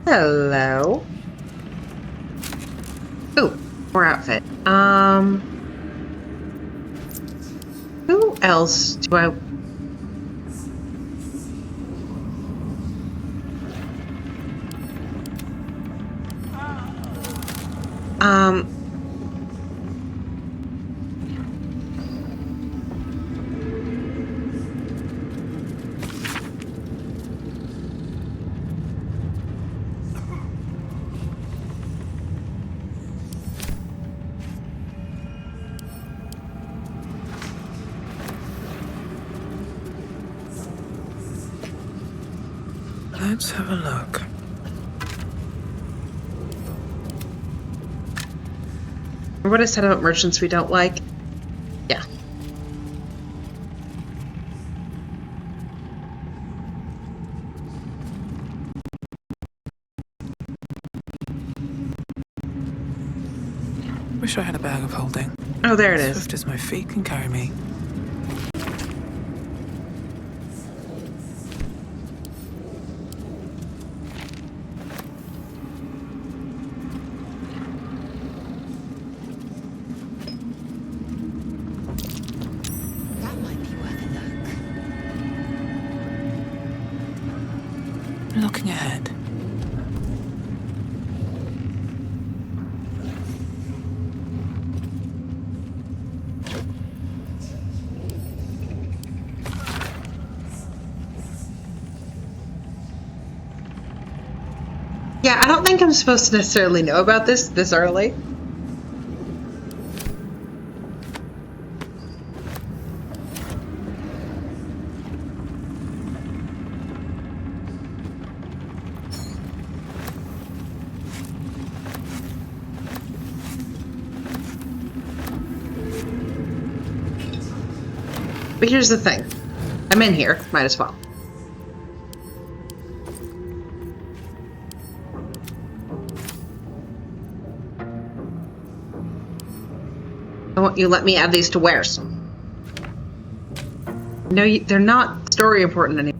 Hello. Ooh, more outfit. Who else do I... Let's have a look. What I said about merchants we don't like? Yeah. Wish I had a bag of holding. Oh, there it is. Swift as my feet can carry me. That might be worth a look. Looking ahead. Yeah, I don't think I'm supposed to necessarily know about this early. But here's the thing. I'm in here. Might as well. Why won't you let me add these to wares? No, they're not story important anymore.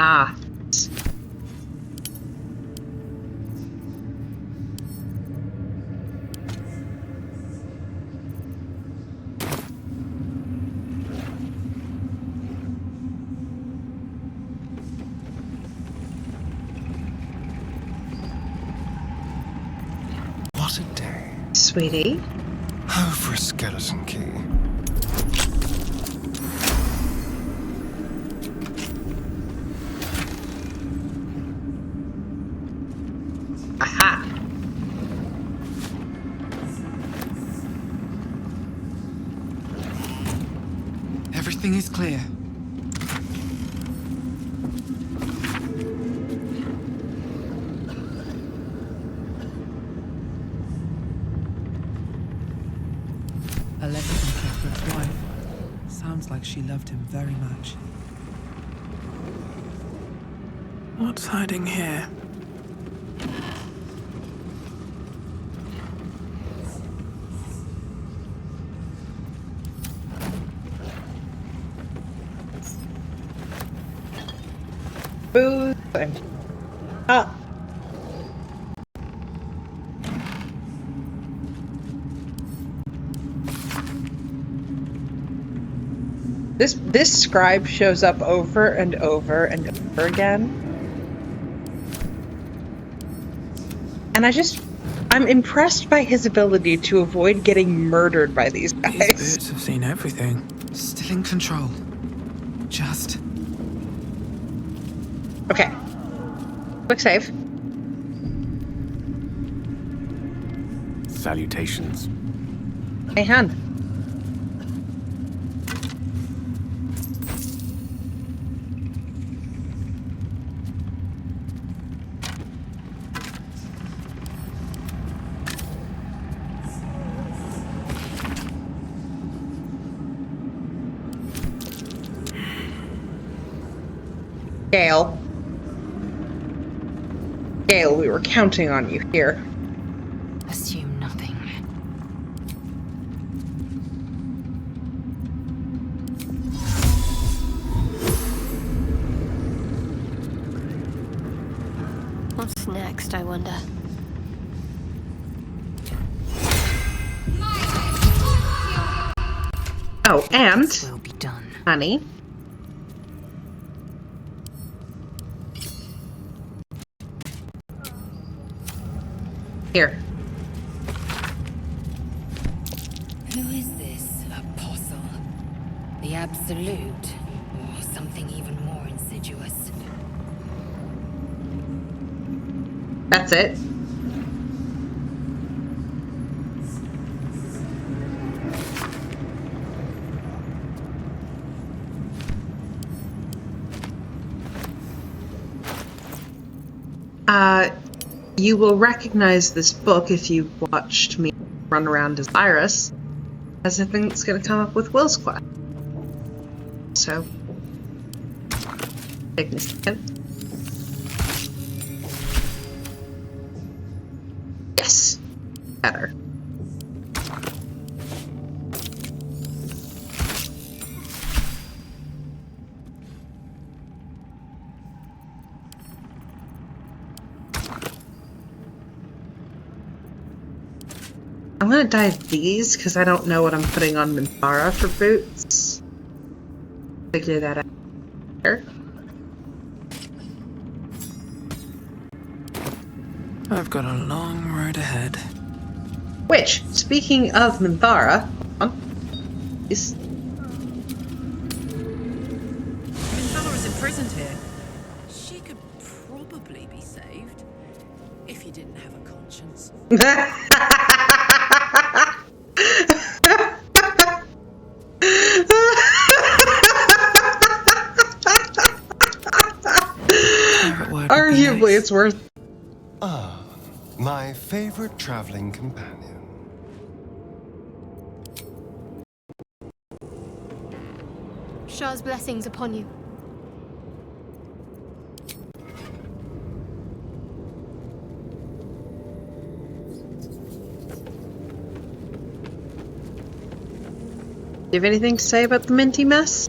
Ah. What a day. Sweetie. Oh, for a skeleton key. Aha. Everything is clear. A letter from Cuthbert's wife. Sounds like she loved him very much. What's hiding here? Booze. Ah. This scribe shows up over and over and over again. And I'm impressed by his ability to avoid getting murdered by these guys. These boots have seen everything. Still in control. Just... Okay. Quick save. Salutations. Hey, Han. Gale. Gale, we were counting on you here. Assume nothing. What's next, I wonder? Oh, and, This will be done. honey, here. Who is this apostle? The Absolute? Or something even more insidious? That's it. You will recognize this book if you watched me run around as Iris, as I think it's going to come up with Will's quest. So, take me a second. Yes! Better. I'm gonna dive these because I don't know what I'm putting on Minthara for boots. Figure that out later. I've got a long road ahead. Which, speaking of Minthara, hold on. Is Minthara is imprisoned here. She could probably be saved if you didn't have a conscience. Private word would be Arguably, nice. it's worth. Ah, my favorite traveling companion. Shah's blessings upon you. Do you have anything to say about the minty mess?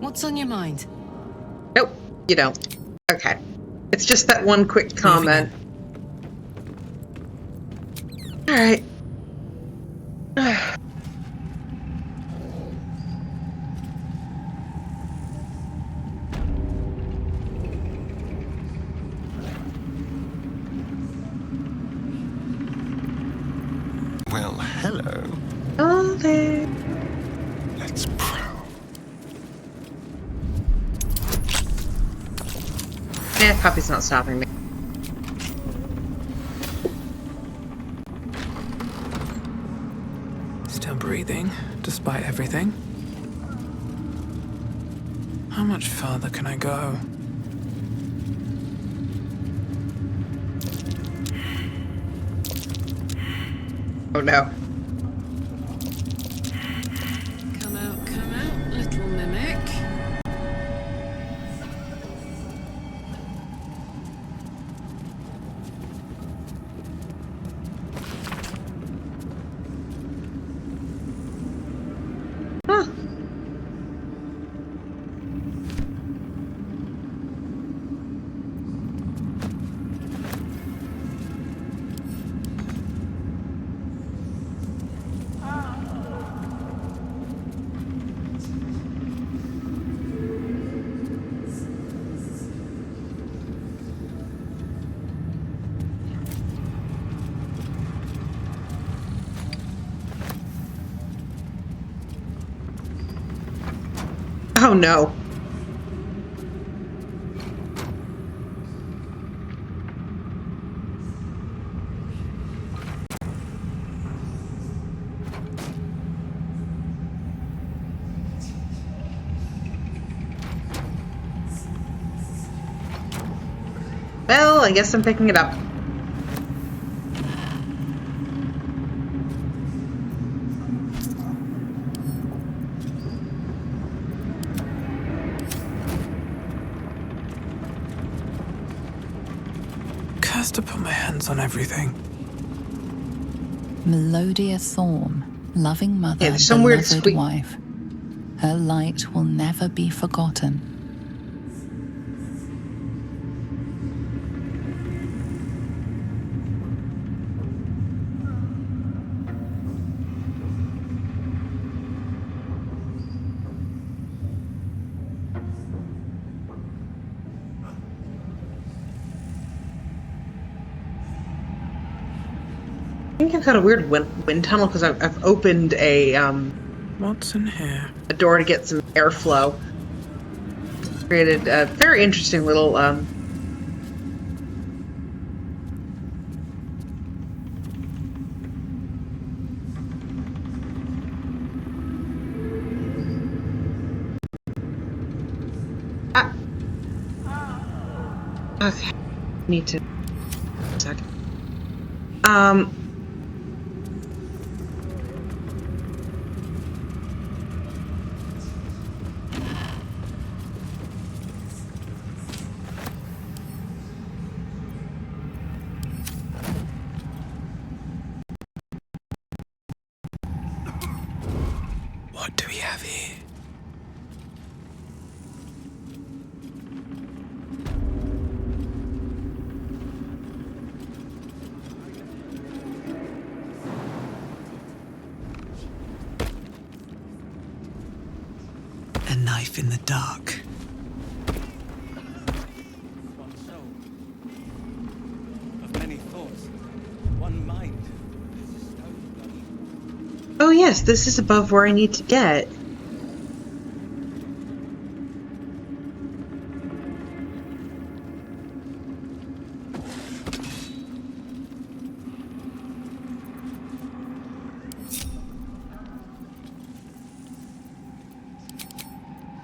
What's on your mind? Nope, you don't. Okay. It's just that one quick comment. Alright. Well, hello. Oh, there. Let's prowl. Yeah, puppy's not stopping me. Still breathing, despite everything. How much farther can I go? Oh no. Come out, little mimic. Huh. Oh no. Well, I guess I'm picking it up. has to put my hands on everything. Melodia Thorn, loving mother, Yeah, there's some weird beloved squeak. wife. Her light will never be forgotten. I think I've got a weird wind tunnel because I've opened a What's in here? door to get some airflow. Created a very interesting little okay. Need to a second. What do we have here? A knife in the dark. One soul. Of many thoughts. One mind. Oh yes, this is above where I need to get.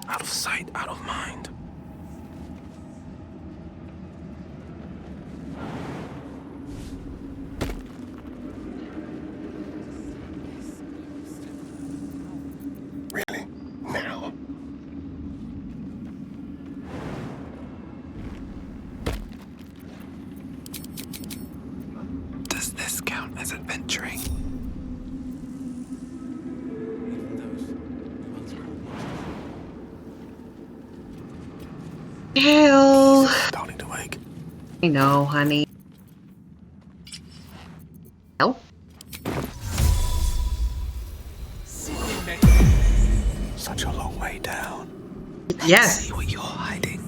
Out of sight, out of mind. Really? Now? Does this count as adventuring? Even those once called monsters. Hell. Starting to wake. I know, honey. Hell? Such a long way down. Yes. See what you're hiding.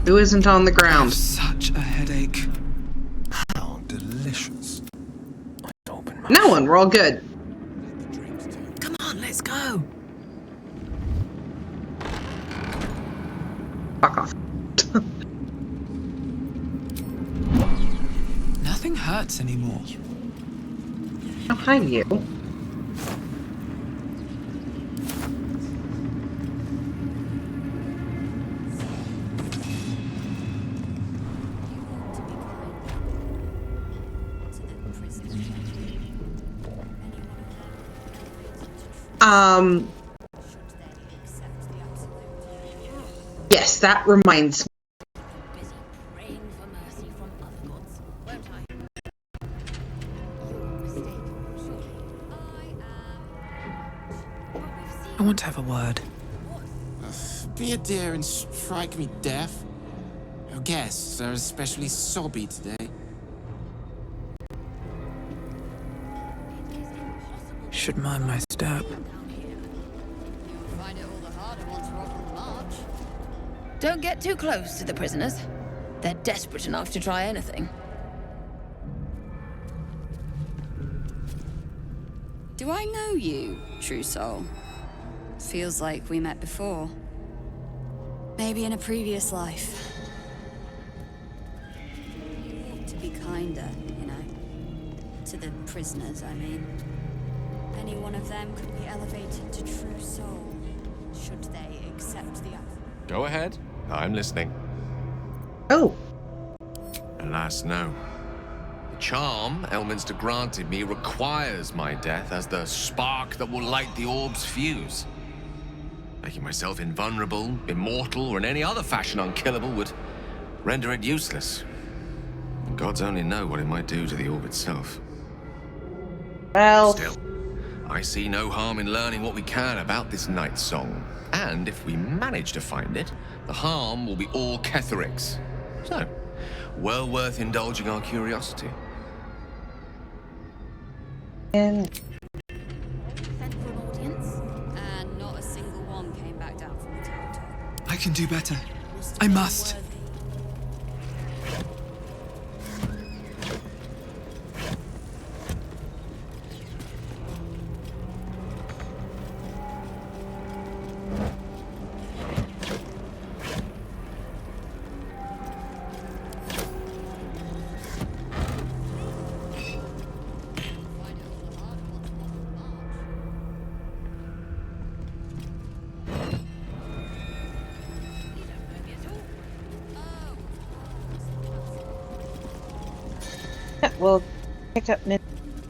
Who isn't on the ground? Such a headache. How delicious. Open my No one, we're all good. Come on, let's go. Fuck off. Nothing hurts anymore. Oh, hi, you. Yes, that reminds me. I want to have a word. Be a dear and strike me deaf. Our guests are especially sobby today. Should mind my step. Don't get too close to the prisoners. They're desperate enough to try anything. Do I know you, True Soul? Feels like we met before. Maybe in a previous life. You ought to be kinder, you know. To the prisoners, I mean. Any one of them could be elevated to True Soul, should they accept the offer. Go ahead. I'm listening. Oh, Alas, no. The charm Elminster granted me requires my death as the spark that will light the orb's fuse. Making myself invulnerable, immortal, or in any other fashion unkillable would render it useless. And gods only know what it might do to the orb itself. Well, still, I see no harm in learning what we can about this night song. And if we manage to find it, the harm will be all Ketheric's. So, well worth indulging our curiosity. And Sent for an audience, and not a single one came back down from the tower top. I can do better. Must have I been must. worthy. we'll pick up in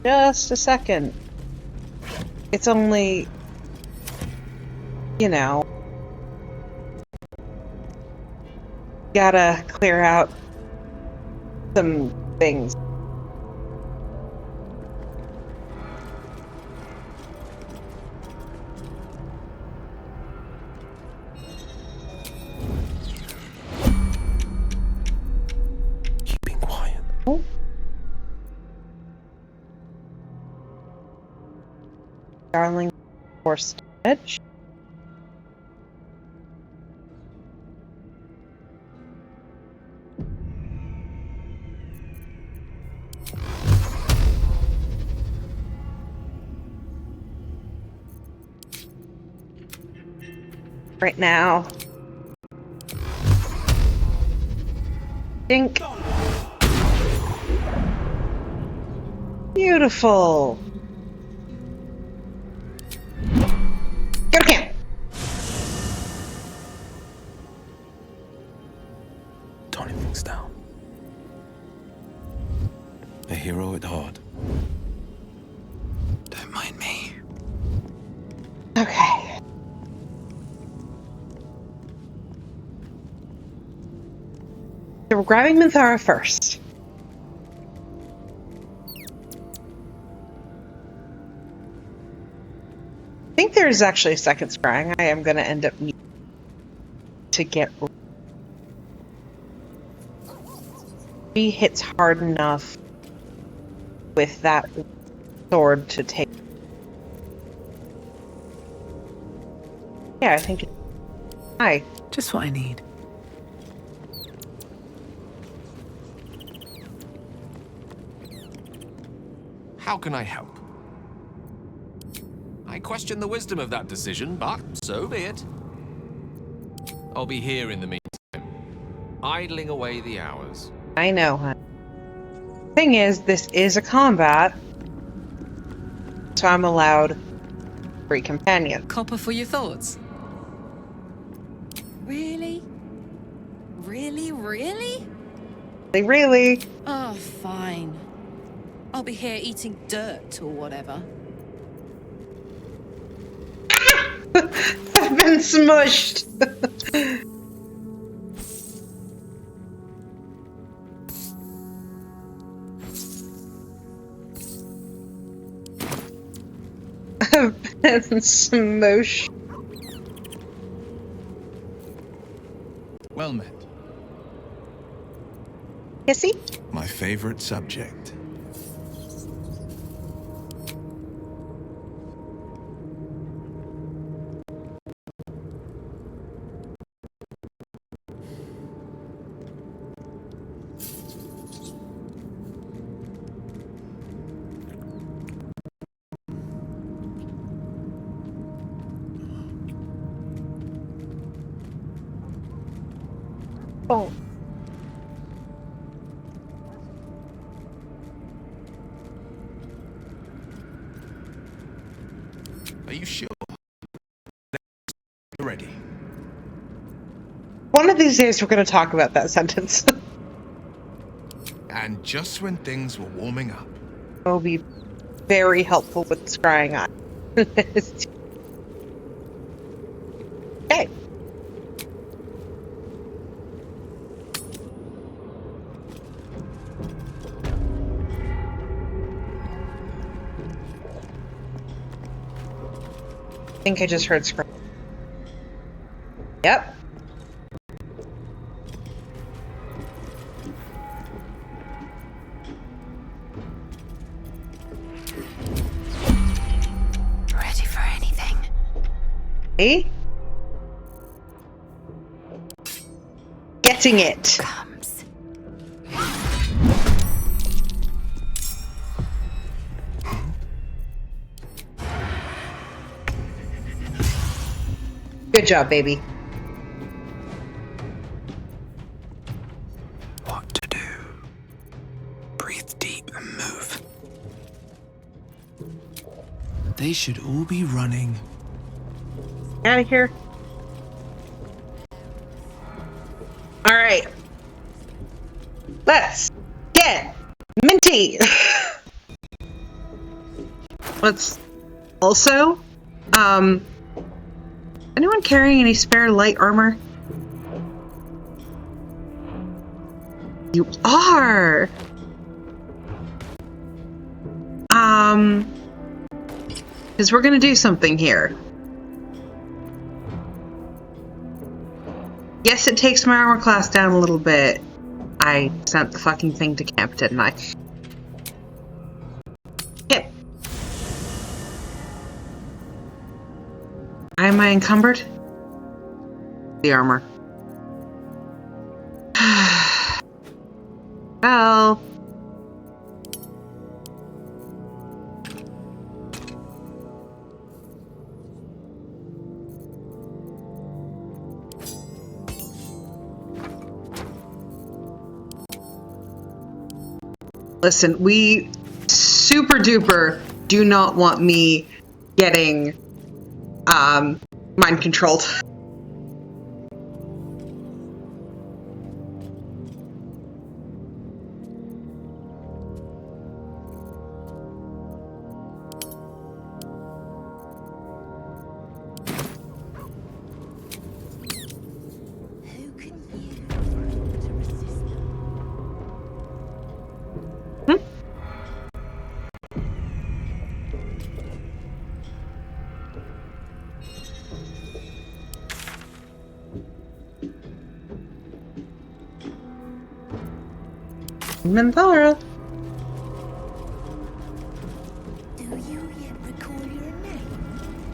just a second. It's only, you know, gotta clear out some things. Keeping quiet. Oh. Darling horse edge. Right now. Dink. Beautiful. Go to camp. Toning things down. A hero at heart. Don't mind me. Okay. So we're grabbing Minthara first. I think there's actually a second scrying. I am going to end up needing to get. He hits hard enough with that sword to take. Yeah, I think it's. Hi. Just what I need. How can I help? I question the wisdom of that decision, but so be it. I'll be here in the meantime, idling away the hours. I know, hon. Thing is, this is a combat, so I'm allowed 3 companions. Copper for your thoughts. Really? Really, really? They really. Oh, fine. I'll be here eating dirt or whatever. I've been smushed. I've been smushed. Well met. Kissy? My favorite subject. Oh. Are you sure? You're ready. One of these days we're going to talk about that sentence. And just when things were warming up. It will be very helpful with scrying eye. Okay. I think I just heard scrying. Yep. Ready for anything? Hey? Getting it. Comes. Good job, baby. What to do? Breathe deep and move. They should all be running. Out of here. All right. Let's get minty. Let's also, anyone carrying any spare light armor? You are. Because we're gonna do something here. Yes, it takes my armor class down a little bit. I sent the fucking thing to camp, didn't I? Yep. Am I encumbered? The armor. Well. Listen, we super duper do not want me getting mind controlled. Minthara. Do you yet recall your name,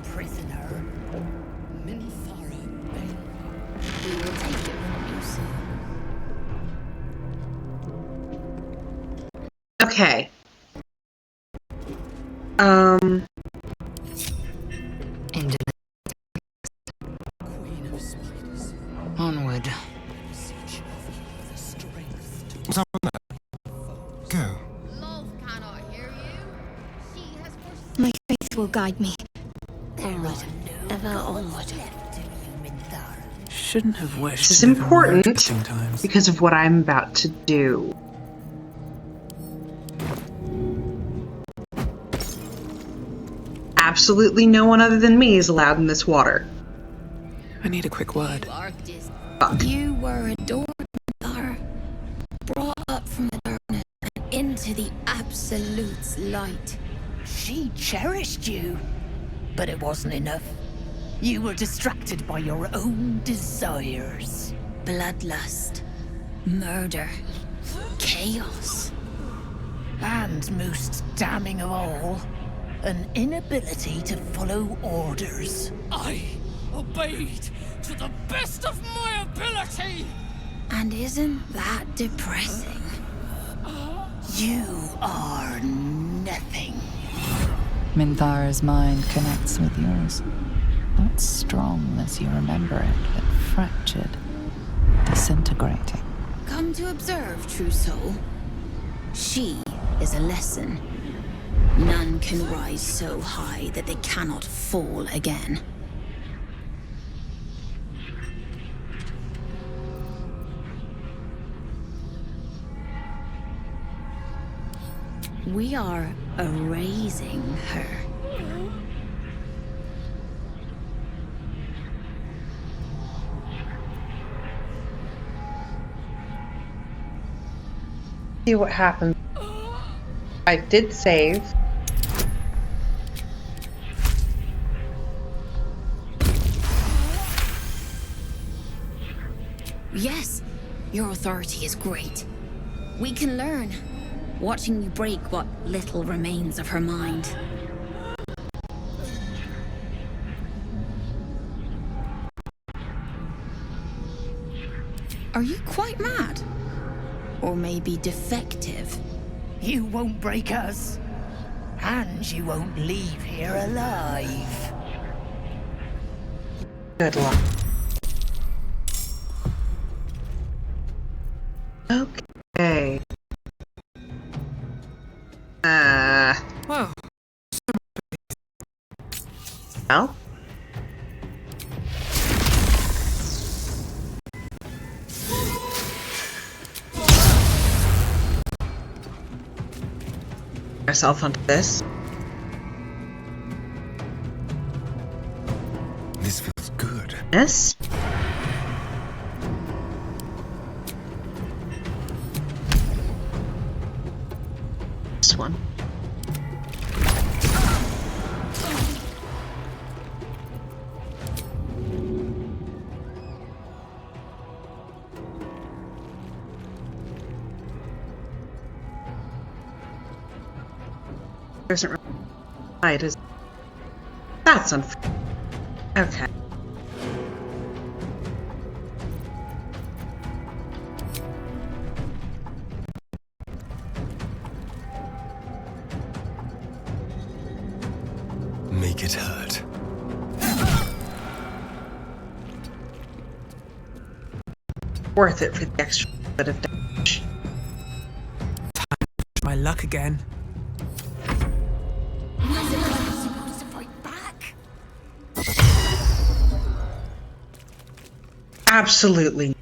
prisoner? Minthara. We will take it from you soon. Okay. Queen of spiders. Onward. What's up with that? Go. Love cannot hear you. She has My faith will guide me. onward. Ever onward. Shouldn't have wished. This is to live in more important interesting times. because of what I'm about to do. Absolutely no one other than me is allowed in this water. I need a quick word. Fuck. You were adored, Minthara, brought up from the darkness and into the Absolute's light. She cherished you, but it wasn't enough. You were distracted by your own desires. Bloodlust, murder, chaos. And most damning of all, an inability to follow orders. I obeyed to the best of my ability! And isn't that depressing? You are nothing. Minthara's mind connects with yours. Not strong as you remember it, but fractured, disintegrating. Come to observe, true soul. She is a lesson. None can rise so high that they cannot fall again. We are erasing her. See what happens. I did save. Yes, your authority is great. We can learn, watching you break what little remains of her mind. Are you quite mad? Or maybe defective? You won't break us. And you won't leave here alive. Good luck. Okay. Whoa. Well. Myself onto this. This feels good. Yes. This one. Doesn't really hide, is that's unfair. Okay. Make it hurt. Worth it for the extra bit of damage. My luck again. Was it like you're supposed to fight back? Absolutely.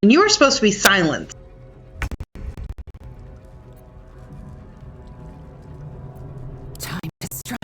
And you were supposed to be silent. Time to strike.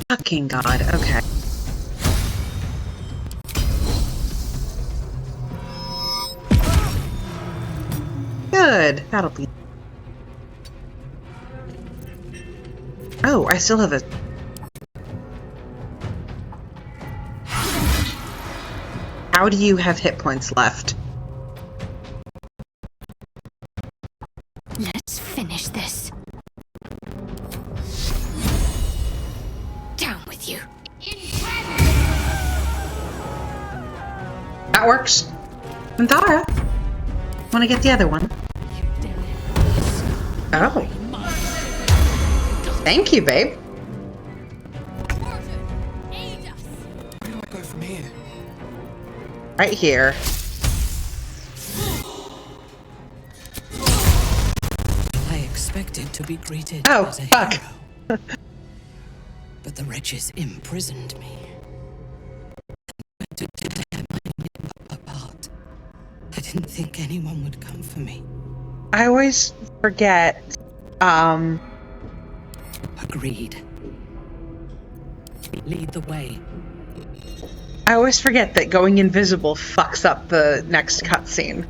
Fucking God, okay. Good, that'll be... Oh, I still have a... How do you have hit points left? Let's finish this. Down with you. That works. Minthara, want to get the other one? Oh. Thank you, babe. Where do I go from here? Right here. I expected to be greeted Oh, as a fuck. hero. But the wretches imprisoned me. To tear my nip apart. I didn't think anyone would come for me. I always forget, Agreed. Lead the way. I always forget that going invisible fucks up the next cutscene.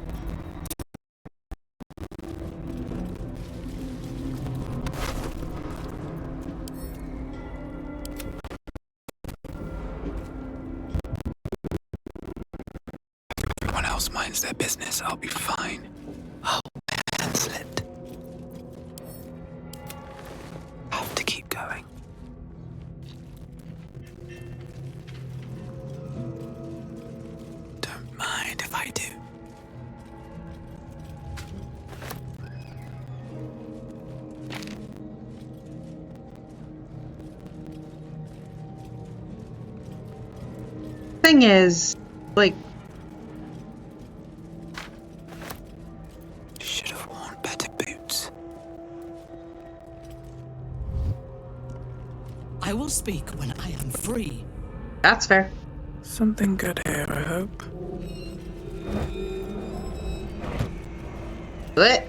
Everyone else minds their business, I'll be fine. Oh, my hand slipped. Have to keep going. Don't mind if I do. thing is, like, Should have worn better boots. I will speak when I am free. that's fair. Something good here, I hope. What?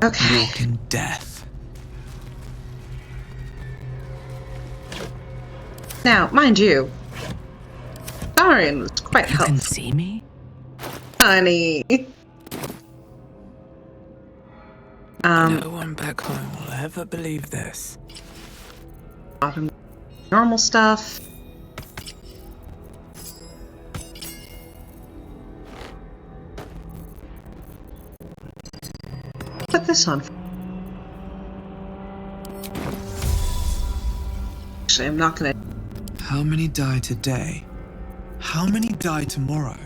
Okay. Walk in death. Now, mind you, Darian was quite You can helpful. see me? Honey. No one back home will ever believe this. Normal stuff. Put this on. Actually, I'm not gonna. How many die today? How many die tomorrow?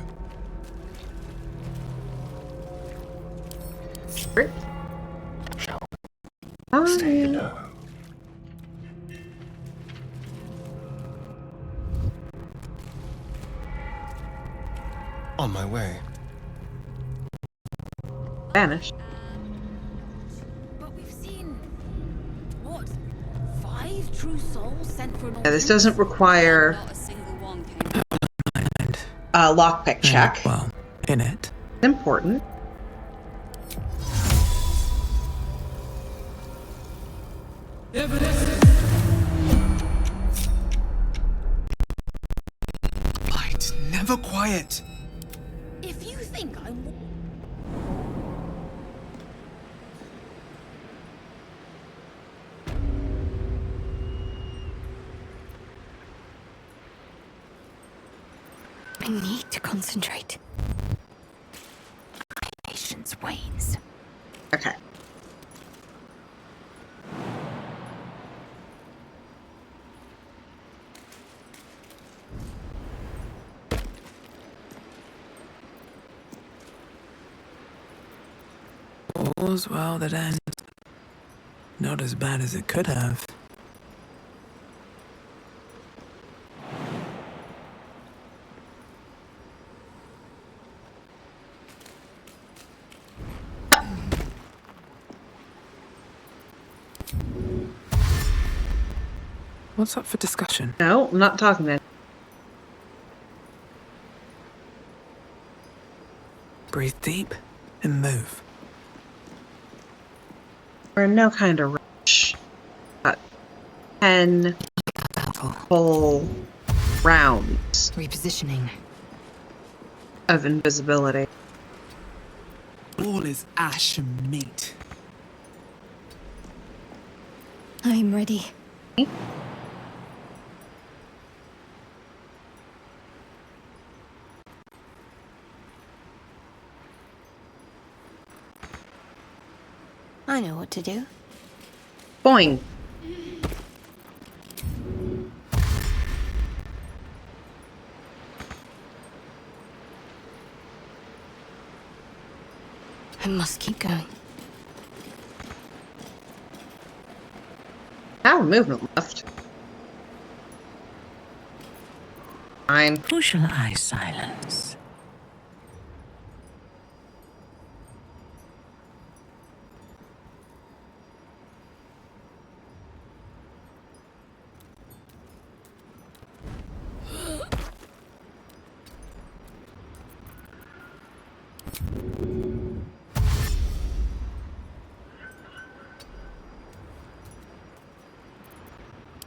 On my way. Vanish. But we've seen what? 5 true souls sent for an Yeah, this doesn't require Not a single one came. a lockpick check. Well, in it. It's important. Light, never quiet. If you think I'm I need to concentrate. My patience wanes. Okay. All's well that ends. Not as bad as it could have. What's up for discussion? No, I'm not talking then. Breathe deep and move. We're in no kind of rush. 10 full rounds Repositioning. of invisibility. All is ash and meat. I'm ready. I know what to do. Boing. I must keep going. Our movement left. Fine. Who shall I silence?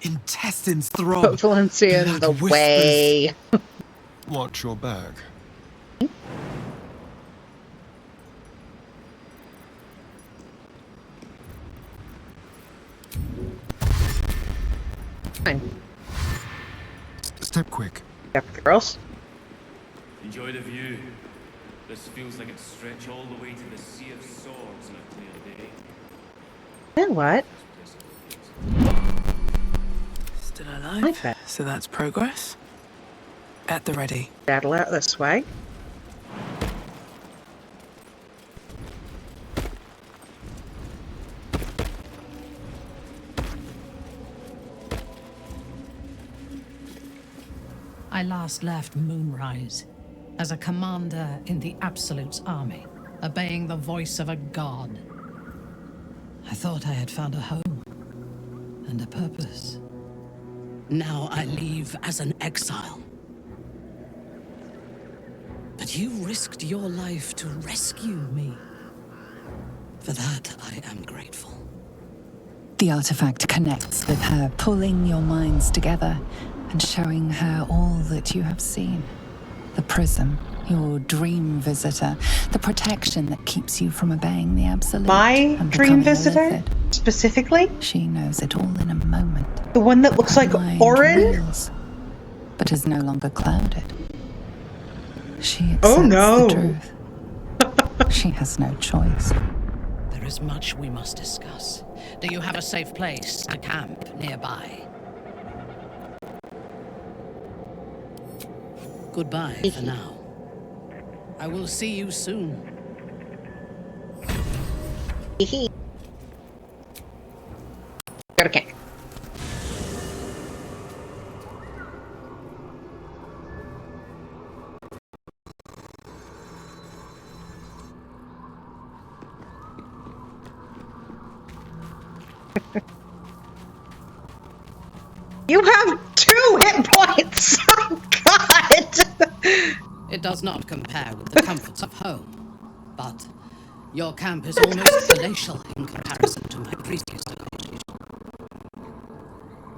Intestines throb. Put Valencia in the way. Watch your bag. Fine. Step quick. Yep, girls. Enjoy the view. This feels like it stretch all the way to the Sea of Swords on a clear day. And what? Still alive? Like that. So that's progress. At the ready. Battle out this way. I last left Moonrise as a commander in the Absolute's army, obeying the voice of a god. I thought I had found a home and a purpose. Now I leave as an exile. But you risked your life to rescue me. For that, I am grateful. The artifact connects with her, pulling your minds together and showing her all that you have seen. The prism, your dream visitor, the protection that keeps you from obeying the Absolute. My and dream becoming a visitor? Lithid. Specifically? She knows it all in a moment. The one that looks Her like mind Orin? reels, but is no longer clouded. She accepts Oh no! the truth. She has no choice. There is much we must discuss. Do you have a safe place, a camp nearby? Goodbye for now. I will see you soon. Go to camp. You have 2 hit points! Oh, God! It does not compare with the comforts of home, but your camp is almost palatial in comparison to my previous location.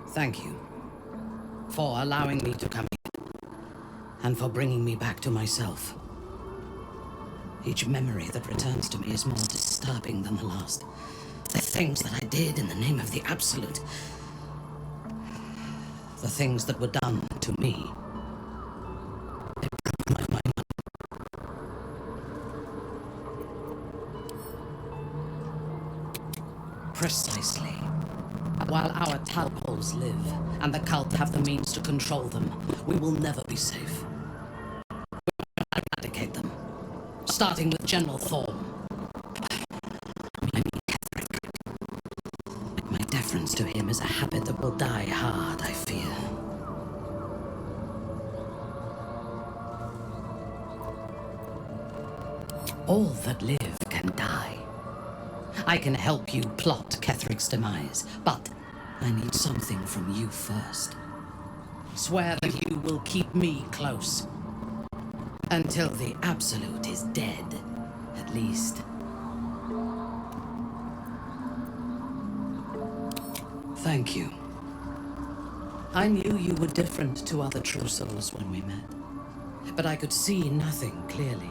Thank you for allowing me to come here, and for bringing me back to myself. Each memory that returns to me is more disturbing than the last. The things that I did in the name of the Absolute. The things that were done to me. They broke my mind. Precisely. While our tadpoles live, and the cult have the means to control them, we will never be safe. We will eradicate them, starting with General Thorm. I mean Ketheric. My deference to him is a habit that will die hard, I fear. All that live can die. I can help you plot Ketheric's demise, but I need something from you first. Swear that you will keep me close. Until the Absolute is dead, at least. Thank you. I knew you were different to other true souls when we met, but I could see nothing clearly.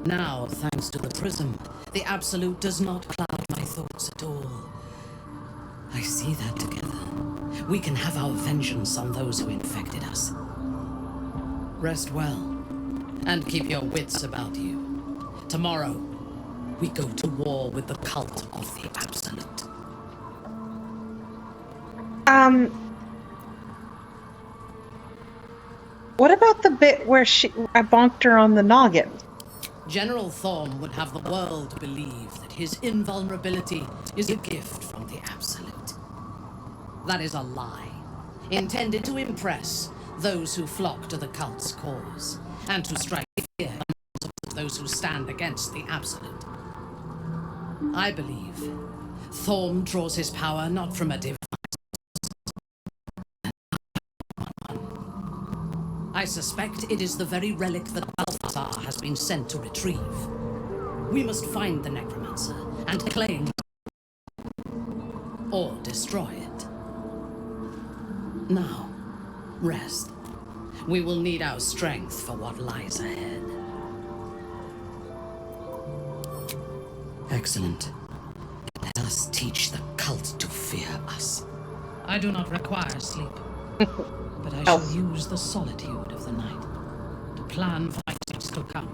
Now, thanks to the prism, the Absolute does not cloud my thoughts at all. I see that together, we can have our vengeance on those who infected us. Rest well, and keep your wits about you. Tomorrow, we go to war with the cult of the Absolute. What about the bit where I bonked her on the noggin? General Thorm would have the world believe that his invulnerability is a gift from the Absolute. That is a lie, intended to impress those who flock to the cult's cause, and to strike fear in those who stand against the Absolute. I believe Thorm draws his power not from a divine I suspect it is the very relic that Balthazar has been sent to retrieve. We must find the necromancer and claim or destroy it. Now, rest. We will need our strength for what lies ahead. Excellent. Let us teach the cult to fear us. I do not require sleep. But I shall use the solitude of the night to plan for things to come.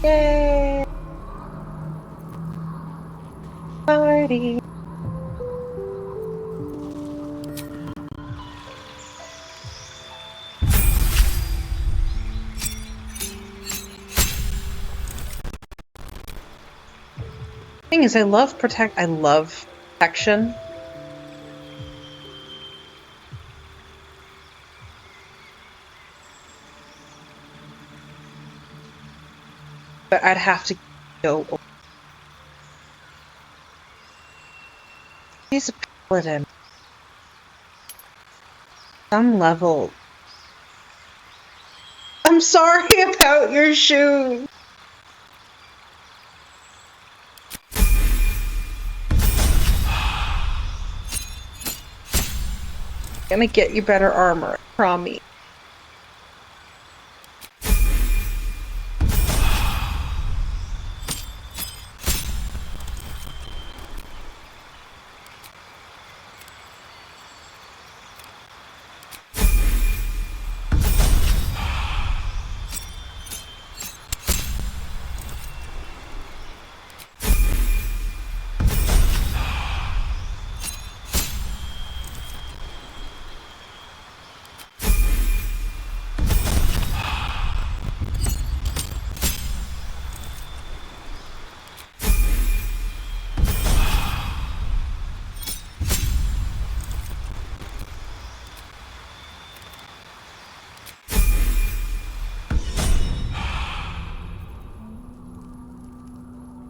Yay! Party! Thing is, I love protection. but I'd have to go. He's a paladin. Some level. I'm sorry about your shoes. Gonna get you better armor, I promise.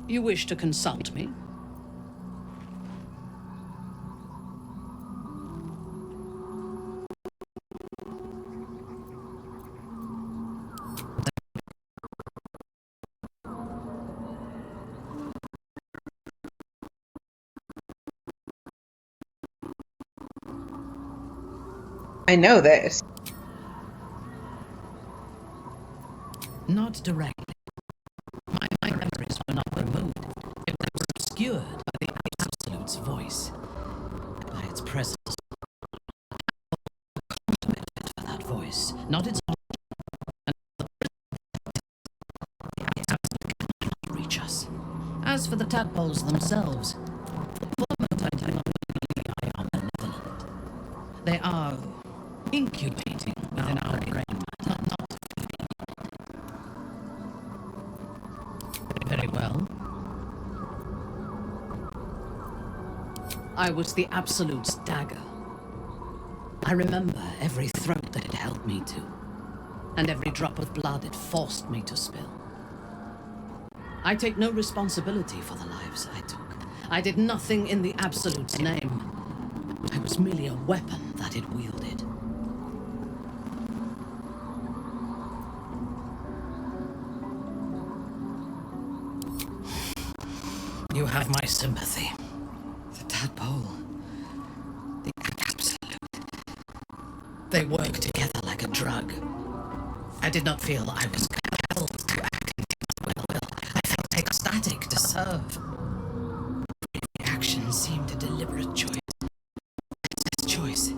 You wish to consult me? I know this. Not directly. My memories were not removed. They were obscured by the Absolute's voice. By its presence. For that voice, not its own. The Absolute cannot reach us. As for the tadpoles themselves, for the moment I do not believe they are malevolent. They are incubating within our brain. Not very well. I was the Absolute's dagger. I remember every throat that it held me to, and every drop of blood it forced me to spill. I take no responsibility for the lives I took. I did nothing in the Absolute's name. I was merely a weapon that it wielded. You have my sympathy. The tadpole. The Absolute. They work together like a drug. I did not feel I was compelled to act against my will. I felt ecstatic to serve. Every action seemed a deliberate choice. This choice,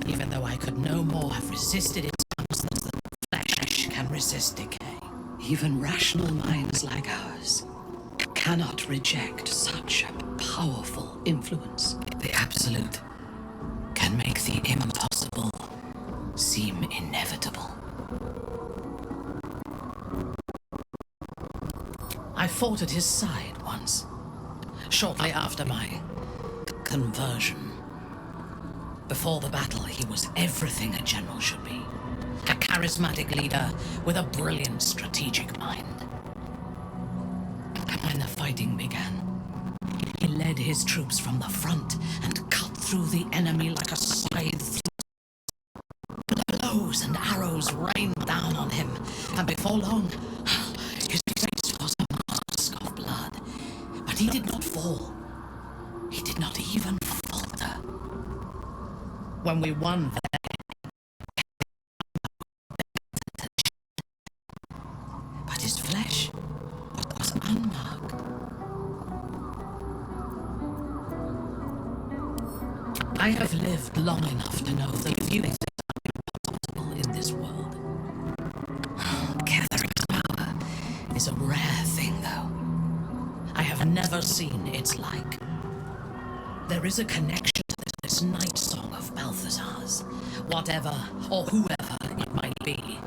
even though I could no more have resisted its constant than flesh can resist decay. Even rational minds like ours cannot reject such a powerful influence. The Absolute can make the impossible seem inevitable. I fought at his side once, shortly after my conversion. Before the battle, he was everything a general should be. A charismatic leader with a brilliant strategic mind. When the fighting began, he led his troops from the front and cut through the enemy like a scythe. Blows and arrows rained down on him, and before long, his face was a mask of blood. But he did not fall. He did not even falter. When we won but his flesh was unmarked. I have lived long enough to know that few things are impossible in this world. Catherine's power is a rare thing, though. I have never seen its like. There is a connection to this night song of Balthazar's, whatever or whoever it might be.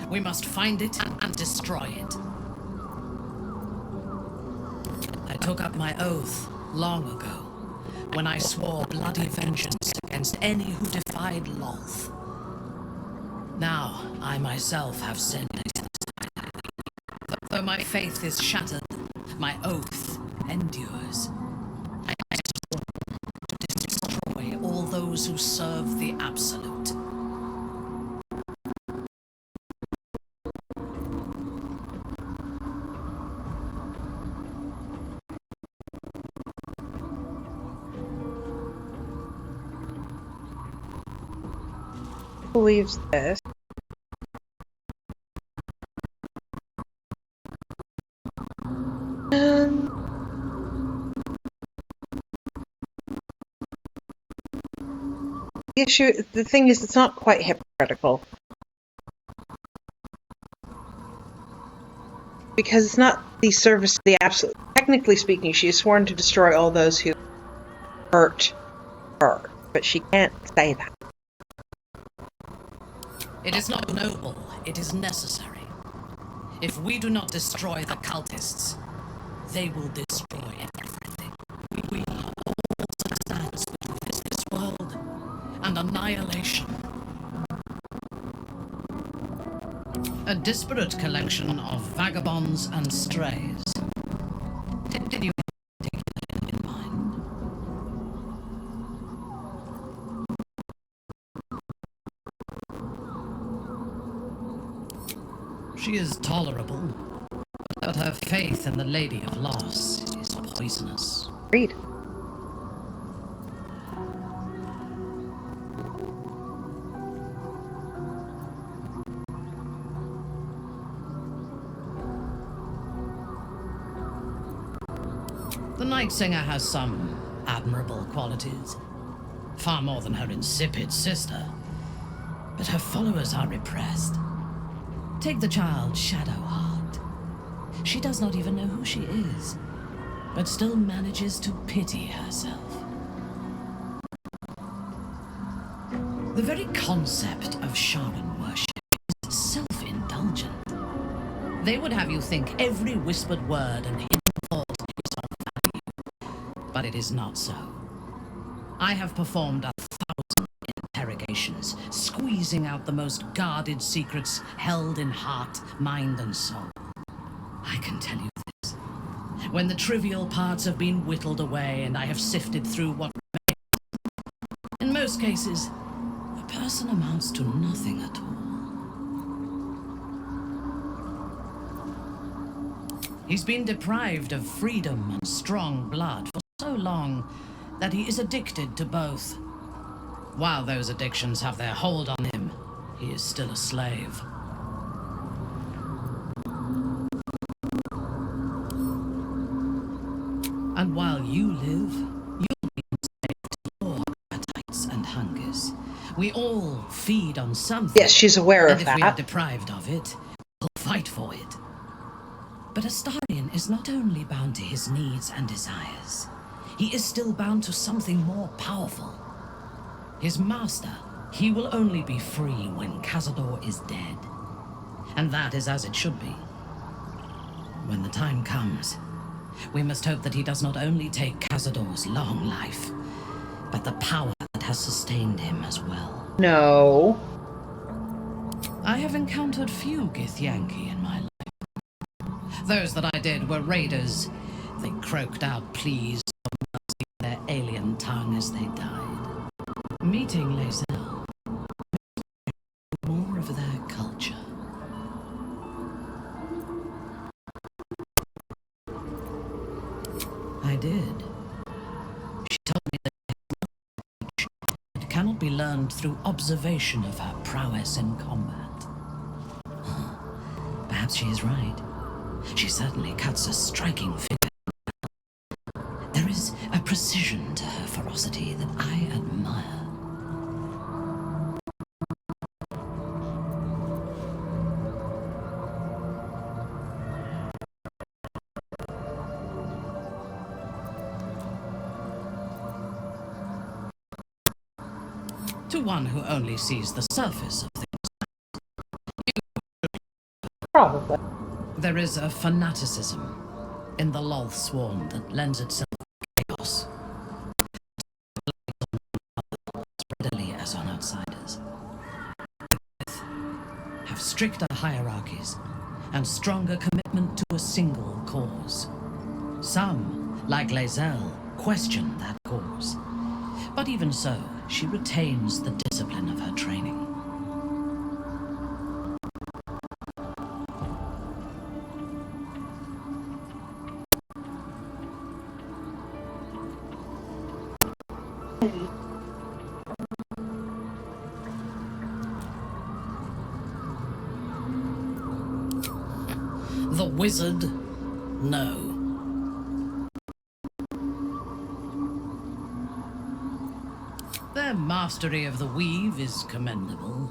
We must find it and destroy it. I took up my oath long ago, when I swore bloody vengeance against any who defied Lolth. Now, I myself have sinned against the Though my faith is shattered, my oath endures. I swore to destroy all those who serve the Absolute. Believes this. The thing is, it's not quite hypocritical. Because it's not the service to the Absolute. Technically speaking, she is sworn to destroy all those who hurt her. But she can't say that. It is not noble, it is necessary. If we do not destroy the cultists, they will destroy everything. We all stands between this world and annihilation. A disparate collection of vagabonds and strays. Did you take it in mind? She is tolerable, but her faith in the Lady of Loss is poisonous. Read. The Night Singer has some admirable qualities, far more than her insipid sister, but her followers are repressed. Take the child Shadowheart. She does not even know who she is, but still manages to pity herself. The very concept of Sharan worship is self-indulgent. They would have you think every whispered word and hidden thought is of value, but it is not so. I have performed 1,000 interrogations, squeezing out the most guarded secrets held in heart, mind, and soul. I can tell you this. When the trivial parts have been whittled away and I have sifted through what remains, in most cases, a person amounts to nothing at all. He's been deprived of freedom and strong blood for so long that he is addicted to both. While those addictions have their hold on him, he is still a slave. And while you live, you'll be enslaved to your appetites and hungers. We all feed on something. Yes, she's aware of and that. if we are deprived of it, we'll fight for it. But Astarion is not only bound to his needs and desires, he is still bound to something more powerful. His master, he will only be free when Cazador is dead. And that is as it should be. When the time comes, we must hope that he does not only take Cazador's long life, but the power that has sustained him as well. No. I have encountered few Githyanki in my life. Those that I did were raiders. They croaked out pleas for mercy in their alien tongue as they died. Meeting Lae'zel, more of their culture. I did. She told me that it cannot be learned through observation of her prowess in combat. Perhaps she is right. She certainly cuts a striking figure. There is a precision to her ferocity that I admire. To one who only sees the surface of things. Probably. There is a fanaticism in the Loth swarm that lends itself to chaos. As readily as on outsiders. Have stricter hierarchies, and stronger commitment to a single cause. Some, like Lae'zel, question that cause. But even so, she retains the discipline of her training. The wizard? No. Their mastery of the weave is commendable,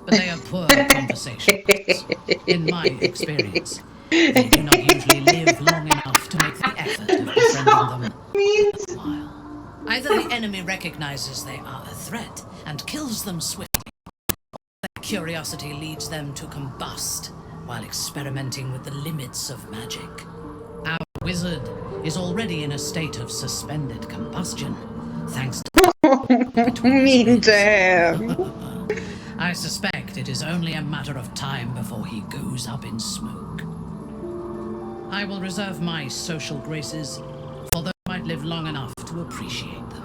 but they are poor conversationalists. In my experience, they do not usually live long enough to make the effort of befriending them worthwhile. Either the enemy recognizes they are a threat and kills them swiftly, or their curiosity leads them to combust while experimenting with the limits of magic. Our wizard is already in a state of suspended combustion, thanks to Mean to him. I suspect it is only a matter of time before he goes up in smoke. I will reserve my social graces for those who might live long enough to appreciate them.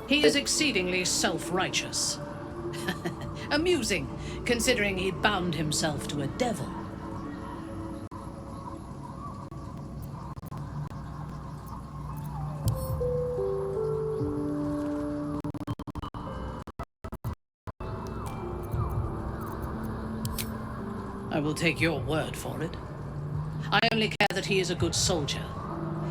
He is exceedingly self-righteous. Amusing, considering he bound himself to a devil. I will take your word for it. I only care that he is a good soldier,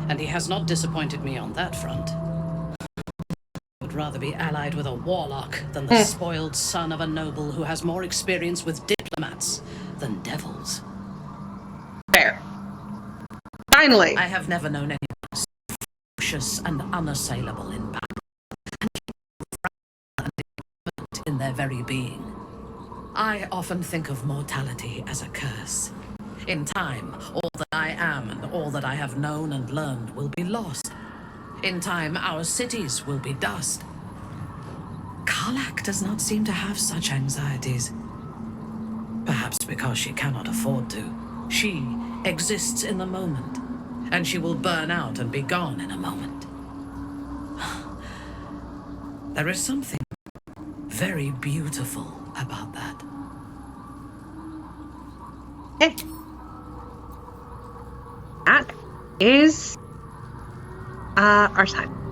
and he has not disappointed me on that front. I would rather be allied with a warlock than the spoiled son of a noble who has more experience with diplomats than devils. Fair. Finally. I have never known anyone so ferocious and unassailable in battle, and in their very being. I often think of mortality as a curse. In time, all that I am and all that I have known and learned will be lost. In time, our cities will be dust. Karlach does not seem to have such anxieties. Perhaps because she cannot afford to. She exists in the moment, and she will burn out and be gone in a moment. There is something very beautiful about that. Hey. That is our time.